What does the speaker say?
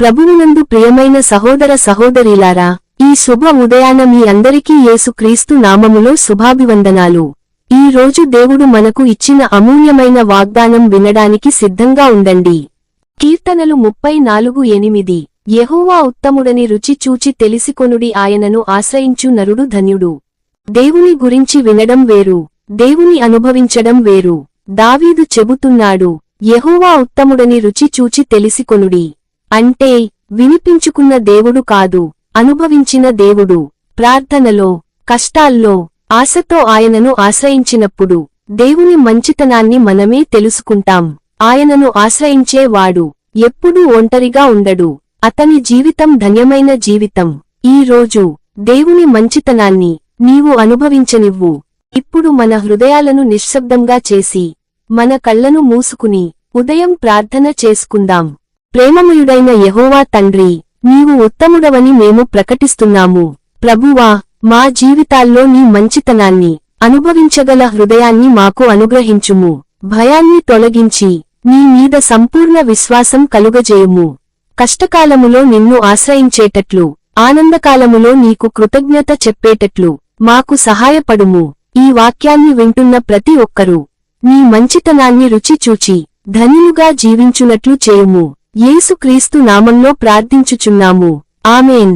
ప్రభువునందు ప్రియమైన సహోదర సహోదరీలారా, ఈ శుభ ఉదయాన మీ అందరికీ యేసుక్రీస్తు నామములో శుభాభివందనాలు. ఈ రోజు దేవుడు మనకు ఇచ్చిన అమూల్యమైన వాగ్దానం వినడానికి సిద్ధంగా ఉండండి. కీర్తనలు 34:8. యెహోవా ఉత్తముడని రుచి చూచి తెలిసికొనుడి, ఆయనను ఆశ్రయించు నరుడు ధన్యుడు. దేవుని గురించి వినడం వేరు, దేవుని అనుభవించడం వేరు. దావీదు చెబుతున్నాడు, యెహోవా ఉత్తముడని రుచి చూచి తెలిసికొనుడి. అంటే వినిపించుకున్న దేవుడు కాదు, అనుభవించిన దేవుడు. ప్రార్థనలో, కష్టాల్లో, ఆశతో ఆయనను ఆశ్రయించినప్పుడు దేవుని మంచితనాన్ని మనమే తెలుసుకుంటాం. ఆయనను ఆశ్రయించేవాడు ఎప్పుడూ ఒంటరిగా ఉండడు. అతని జీవితం ధన్యమైన జీవితం. ఈ రోజు దేవుని మంచితనాన్ని నీవు అనుభవించనివ్వు. ఇప్పుడు మన హృదయాలను నిశ్శబ్దంగా చేసి, మన కళ్లను మూసుకుని ఉదయం ప్రార్థన చేసుకుందాం. ప్రేమమయుడైన యెహోవా తండ్రి, నీవు ఉత్తముడవని మేము ప్రకటిస్తున్నాము. ప్రభువా, మా జీవితాల్లో నీ మంచితనాన్ని అనుభవించగల హృదయాన్ని మాకు అనుగ్రహించుము. భయాన్ని తొలగించి నీ మీద సంపూర్ణ విశ్వాసం కలుగజేయుము. కష్టకాలములో నిన్ను ఆశ్రయించేటట్లు, ఆనందకాలములో నీకు కృతజ్ఞత చెప్పేటట్లు మాకు సహాయపడుము. ఈ వాక్యాన్ని వింటున్న ప్రతి ఒక్కరూ నీ మంచితనాన్ని రుచి చూచి ధన్యులుగా జీవించునట్లు చేయుము. యేసుక్రీస్తు నామంలో ప్రార్థించుచున్నాము. ఆమేన్.